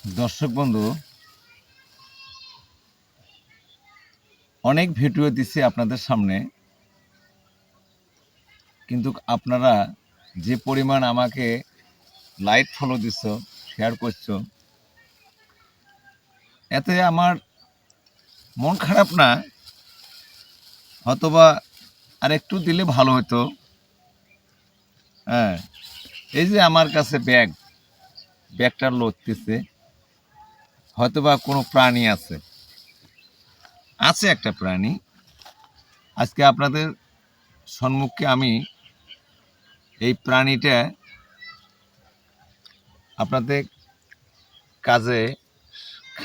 দর্শক বন্ধু, অনেক ভিডিও দিছি আপনাদের সামনে, কিন্তু আপনারা যে পরিমাণ আমাকে লাইক ফলো দিচ্ছ, শেয়ার করছো, এতে আমার মন খারাপ না, হয়তোবা আর একটু দিলে ভালো হতো। হ্যাঁ, এই যে আমার কাছে ব্যাগটা লড়তেছে, হয়তোবা কোনো প্রাণী আছে একটা প্রাণী। আজকে আপনাদের সম্মুখে আমি এই প্রাণীটা আপনাদের কাজে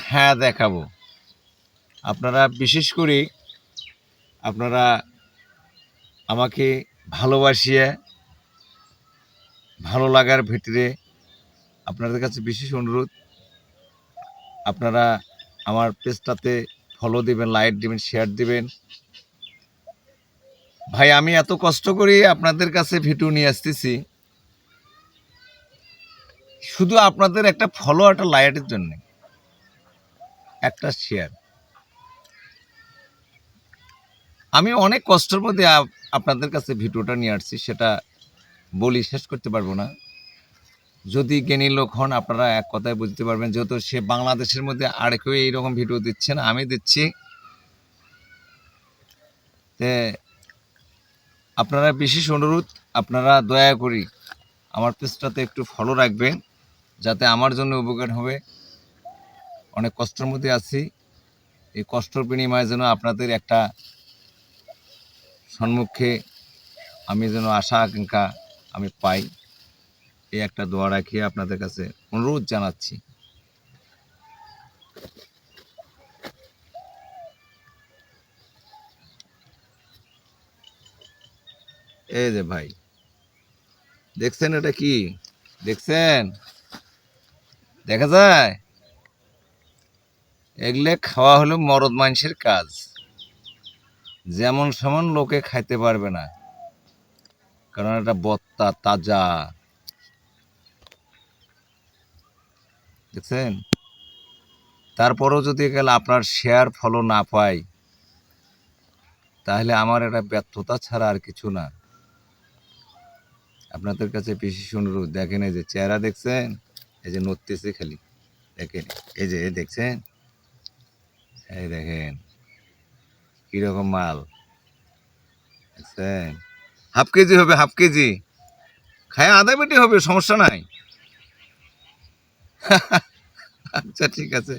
হ্যাঁ দেখাবো। আপনারা বিশেষ করে আপনারা আমাকে ভালোবাসিয়ে, ভালো লাগার ভিতরে আপনাদের কাছে বিশেষ অনুরোধ, আপনারা আমার পেজটাতে ফলো দিবেন, লাইক দিবেন, শেয়ার দিবেন। ভাই, আমি এত কষ্ট করি আপনাদের কাছে ভিডিও নিয়ে আসতেছি, শুধু আপনাদের একটা ফলো, একটা লাইকের জন্য, একটা শেয়ার। আমি অনেক কষ্টের মধ্যে আপনাদের কাছে ভিডিওটা নিয়ে আসছি, সেটা বলি শেষ করতে পারবো না। যদি জ্ঞানী লোক হন, আপনারা এক কথায় বুঝতে পারবেন, যেহেতু সে বাংলাদেশের মধ্যে আর কেউ এইরকম ভিডিও দিচ্ছে না, আমি দিচ্ছি। আপনারা বিশেষ অনুরোধ, আপনারা দয়া করি আমার পেজটাতে একটু ফলো রাখবেন, যাতে আমার জন্য উপকার হবে। অনেক কষ্টের মধ্যে আছি, এই কষ্টের বিনিময়ে যেন আপনাদের একটা সম্মুখে আমি যেন আশা আকাঙ্ক্ষা আমি পাই, এই একটা দোয়া রাখিয়ে আপনাদের কাছে অনুরোধ জানাচ্ছি। এই যে ভাই, দেখছেন এটা কি? দেখছেন? দেখা যায়? এগুলো খাওয়া হলো মরদ মানুষের কাজ, যেমন সমান লোকে খাইতে পারবে না, কারণ এটা বত্তা তাজা। দেখছেন? তারপরেও যদি গেলে আপনার শেয়ার ফলো না পাই, তাহলে আমার এটা ব্যর্থতা ছাড়া আর কিছু না। আপনাদের কাছে বিশেষ অনুরোধ, দেখেন এই যে চেহারা দেখছেন, এই যে নড়তেছে খালি, দেখেন এই যে দেখছেন, এই দেখেন কিরকম মাল, দেখছেন? হাফ কেজি হবে, হাফ কেজি খায় আধা পেটি হবে, সমস্যা নাই। আচ্ছা ঠিক আছে,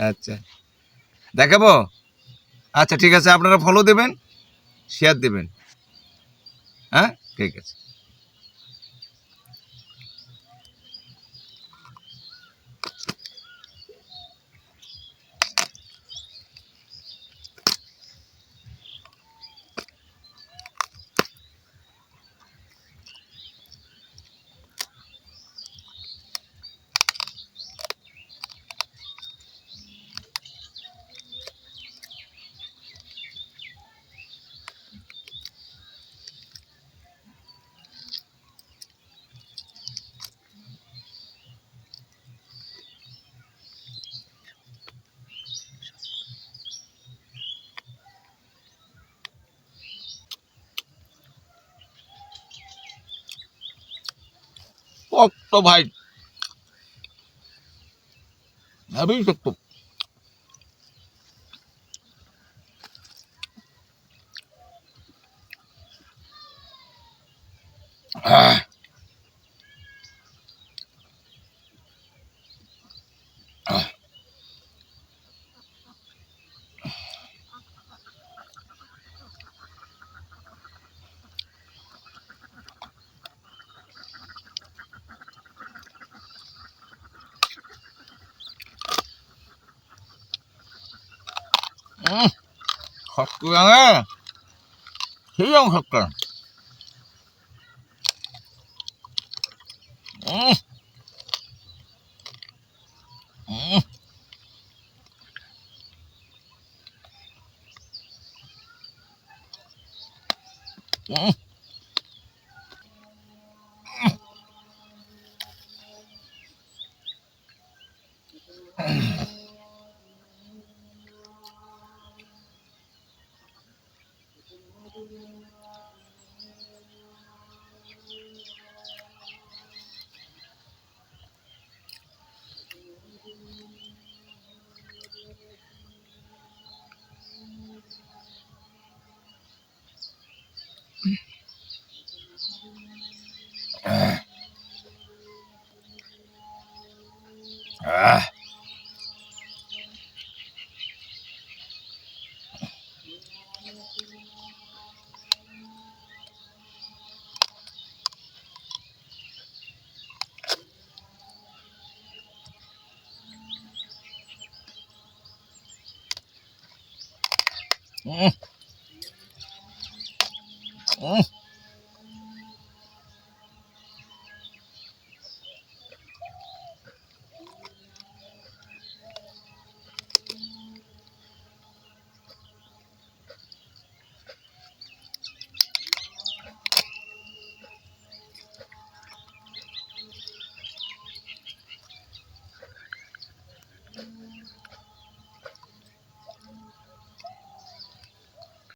আচ্ছা দেখাবো। আচ্ছা ঠিক আছে, আপনারা ফলো দেবেন, শেয়ার দেবেন। হ্যাঁ, ঠিক আছে। শক্ত ভাই, হেবি শক্ত। আহ, আহ, শক্ত জানে, সেই রকম শক্ত। উম, উম, উম, আহ, উম, উম।